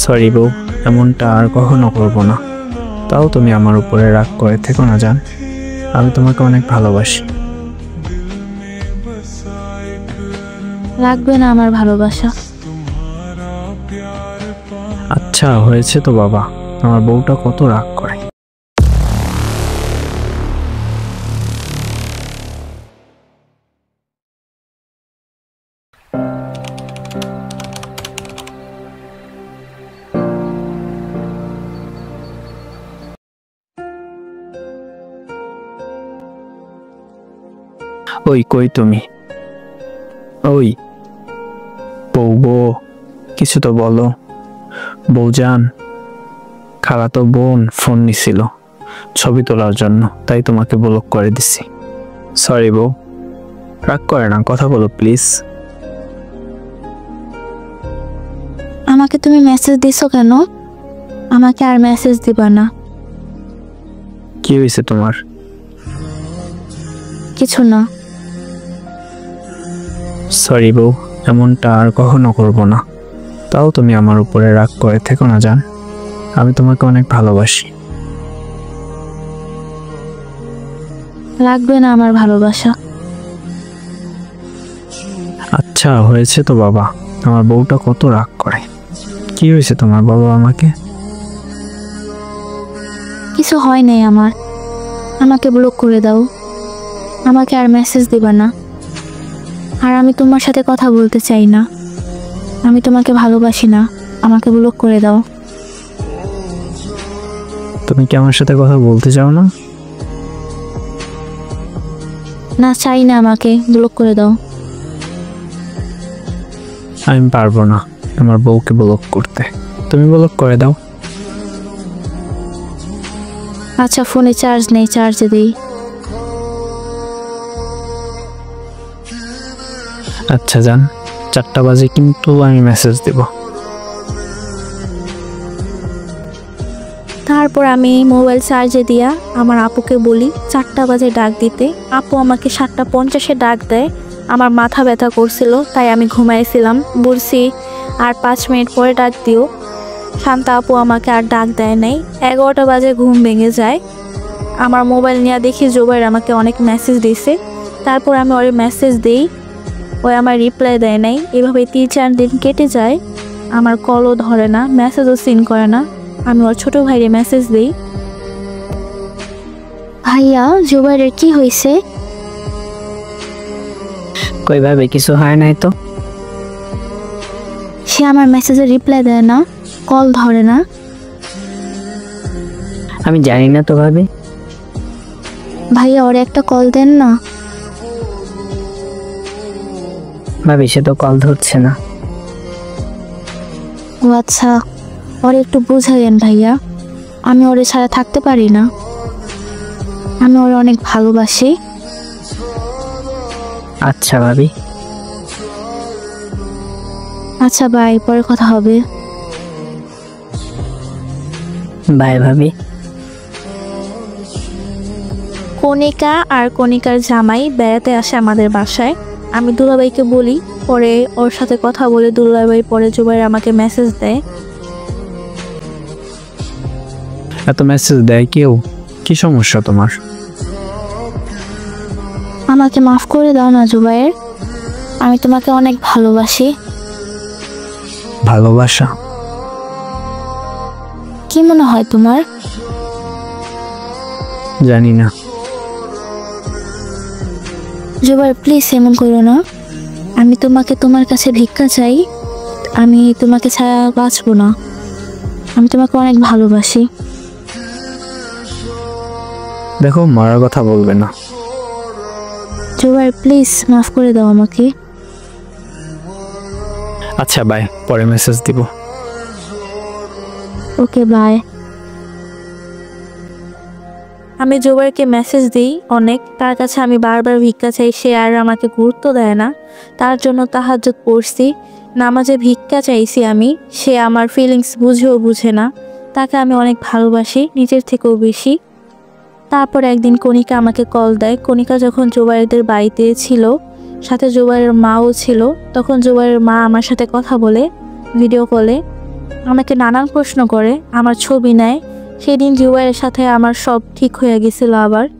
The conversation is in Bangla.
সরি বউ, এমনটা আর কখনো করবো না। তাও তুমি আমার উপরে রাগ করে থেকো না জান, আমি তোমাকে অনেক ভালোবাসি। লাগবে না আমার ভালোবাসা। আচ্ছা হয়েছে তো বাবা, আমার বউটা কত রাগ করে। ওই কই তুমি? ওই বউ গো, কিছু তো বলো। বউজান, খালাতো বোন ফোন নিছিল ছবি তোলার জন্য, তাই তোমাকে ব্লক করে দিছি। সরি বউ, রাগ করে না, কথা বলো প্লিজ। আমাকে তুমি মেসেজ দিছো কেন? আমাকে আর মেসেজ দিবা না। কি হয়েছে তোমার? কিছু না। সরি বউ, এমনটা আর কখনো করবো না। তাও তুমি আমার উপরে রাগ করে থেকো না জান, আমি তোমাকে অনেক ভালোবাসি। লাগবে না আমার ভালোবাসা। আচ্ছা হয়েছে তো বাবা, আমার বউটা কত রাগ করে। কি হয়েছে তোমার, বলো আমাকে। কিছু হয় নাই আমার। আমাকে ব্লক করে দাও। আমাকে আর মেসেজ দিবা না। আর আমি তোমার সাথে কথা বলতে চাই না। আমি তোমাকে ভালোবাসি না। আমাকে ব্লক করে দাও। তুমি কি আমার সাথে কথা বলতে চাও না? না, চাই না, আমাকে ব্লক করে দাও। আমি পারবো না আমার বউকে ব্লক করতে, তুমি ব্লক করে দাও। আচ্ছা, ফোনে চার্জ নেই, চার্জে দিই। আচ্ছা যান, 4টা বাজে কিন্তু আমি মেসেজ দেব। তারপর আমি মোবাইল চার্জে দিয়া আমার আপুকে বলি 4টা বাজে ডাক দিতে। আপু আমাকে 7:50-এ ডাক দেয়। আমার মাথা ব্যথা করছিল, তাই আমি ঘুমাইছিলাম। বলছি আর 5 মিনিট পরে ডাক দিও। শান্তা আপু আমাকে আর ডাক দেয় নাই। 11টা বাজে ঘুম ভেঙে যায়। আমার মোবাইল নিয়ে দেখি জুবাইর আমাকে অনেক মেসেজ দিয়েছে। তারপর আমি ওর মেসেজ দিই, ওই আমার রিপ্লাই দেয় নাই। এভাবে 3-4 দিন কেটে যায়। আমার কলও ধরে না, মেসেজও সিন করে না। আমি ওর ছোট ভাইরে মেসেজ দিই, ভাইয়া জুবাইরের কি হয়েছে? কই ভাবে কিছু হয় নাই তো। সে আমার মেসেজে রিপ্লাই দেয় না, কল ধরে না। আমি জানি না তো ভাবে। ভাইয়া ওরে একটা কল দেন না। ভাবি সে তো কল ধরছে না। ও আচ্ছা, ওরে একটু বুঝাইয়েন ভাইয়া। আমি ওরে ছাড়া থাকতে পারি না। আমি ওরে অনেক ভালোবাসি। আচ্ছা ভাবি। আচ্ছা বাই, পরে কথা হবে। বাই ভাবি। কণিকা আর কণিকার জামাই বেড়াতে আসে আমাদের বাসায়। আমি দুলাভাইকে বলি, পরে ওর সাথে কথা বলে দুলাভাই পরে জুবাইর আমাকে মেসেজ দেয়। এত মেসেজ দেয় কেউ? কি সমস্যা তোমার? আমাকে মাফ করে দাও না জুবাইর, আমি তোমাকে অনেক ভালোবাসি। ভালোবাসা? কি মনে হয় তোমার? জানি না। জুবাইর প্লিজ এমন করো না। আমি তোমাকে তোমার কাছে ভিক্ষা চাই। আমি তোমাকে ছাড়া বাঁচবো না। আমি তোমাকে অনেক ভালোবাসি। দেখো, মারার কথা বলবে না। জুবাইর প্লিজ মাফ করে দাও আমাকে। আচ্ছা বাই, পরে মেসেজ দিব। Okay bye. আমি জুবাইরকে মেসেজ দিই অনেক। তার কাছে আমি বারবার ভিক্ষা চাই, সে আর আমাকে গুরুত্ব দেয় না। তার জন্য তাহাজ্জুদ পড়ছি, নামাজে ভিক্ষা চাইছি আমি। সে আমার ফিলিংস বুঝেও বুঝে না। তাকে আমি অনেক ভালোবাসি, নিজের থেকেও বেশি। তারপর একদিন কণিকা আমাকে কল দেয়। কণিকা যখন জুবাইরদের বাড়িতে ছিল, সাথে জুবাইরের মাও ছিল, তখন জুবাইরের মা আমার সাথে কথা বলে ভিডিও কলে। আমাকে নানান প্রশ্ন করে, আমার ছবি নেয়। সেদিন জুবাইয়ের সাথে আমার সব ঠিক হয়ে গেছিল আবার।